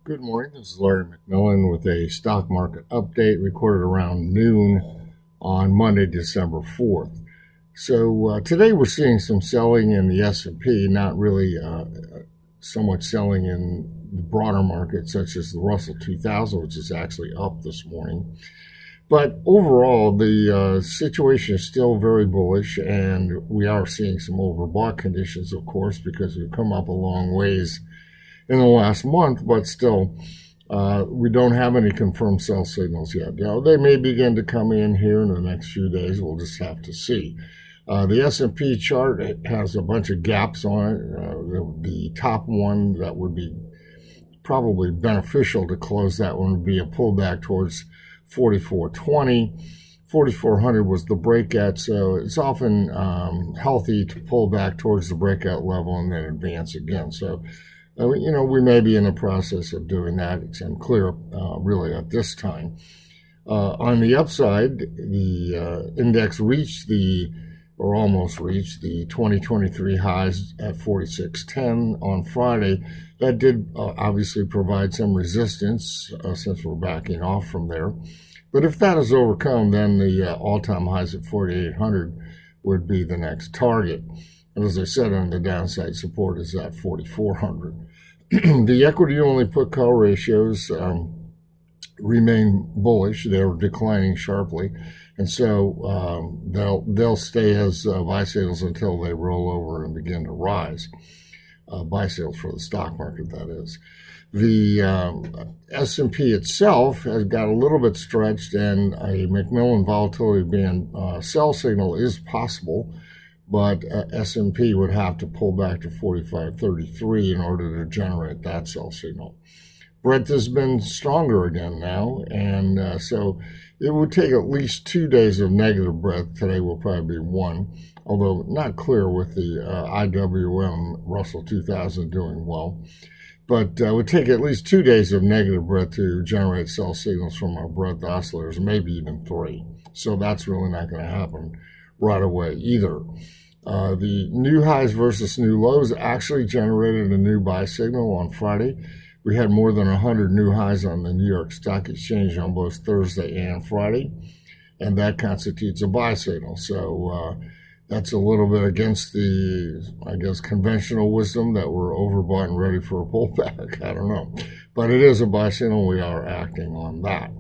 Good morning. This is Larry McMillan with a stock market update recorded around noon on Monday, December 4th. So today we're seeing some selling in the S&P, not really so much selling in the broader market, such as the Russell 2000, which is actually up this morning. But overall, the situation is still very bullish, and we are seeing some overbought conditions, of course, because we've come up a long ways in the last month, but still, we don't have any confirmed sell signals yet. They may begin to come in here in the next few days. We'll just have to see. The S&P chart has a bunch of gaps on it. The top one that would be probably beneficial to close that one would be a pullback towards 4420. 4400 was the breakout, so it's often healthy to pull back towards the breakout level and then advance again. So we may be in the process of doing that. It's unclear, really, at this time. On the upside, the index almost reached the 2023 highs at 4610 on Friday. That did obviously provide some resistance since we're backing off from there. But if that is overcome, then the all-time highs at 4800 would be the next target. And as I said, on the downside, support is at 4,400. The equity-only put-call ratios remain bullish. They're declining sharply, and so they'll stay as buy signals until they roll over and begin to rise. Buy signals for the stock market, that is. The S&P itself has got a little bit stretched, and a McMillan volatility band sell signal is possible. But S&P would have to pull back to 4533 in order to generate that sell signal. Brent has been stronger again now, and so it would take at least 2 days of negative Brent. Today will probably be one, although not clear with the IWM Russell 2000 doing well. But it would take at least 2 days of negative Brent to generate sell signals from our Brent oscillators, maybe even 3. So that's really not going to happen right away either. The new highs versus new lows actually generated a new buy signal on Friday. We had more than 100 new highs on the New York Stock Exchange on both Thursday and Friday, and that constitutes a buy signal. So that's a little bit against the, conventional wisdom that we're overbought and ready for a pullback. I don't know. But it is a buy signal. We are acting on that.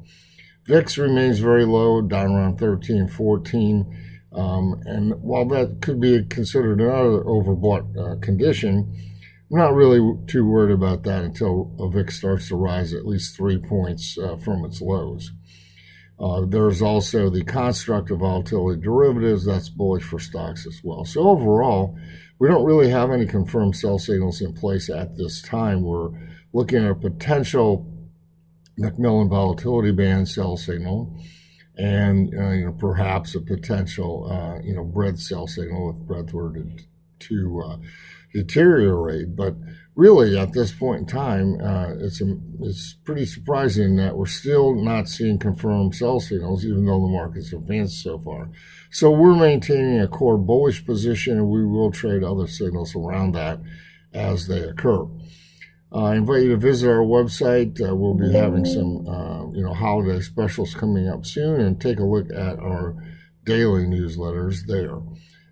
VIX remains very low, down around 13, 14. And while that could be considered another overbought condition, I'm not really too worried about that until a VIX starts to rise at least 3 points from its lows. There's also the construct of volatility derivatives that's bullish for stocks as well. So overall, we don't really have any confirmed sell signals in place at this time. We're looking at a potential McMillan volatility band sell signal, and perhaps a potential Brent sell signal if Brent were to deteriorate. But really, at this point in time, it's pretty surprising that we're still not seeing confirmed sell signals, even though the market's advanced so far. So we're maintaining a core bullish position, and we will trade other signals around that as they occur. I invite you to visit our website. We'll be having some, holiday specials coming up soon, and take a look at our daily newsletters there.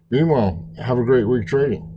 Meanwhile, have a great week trading.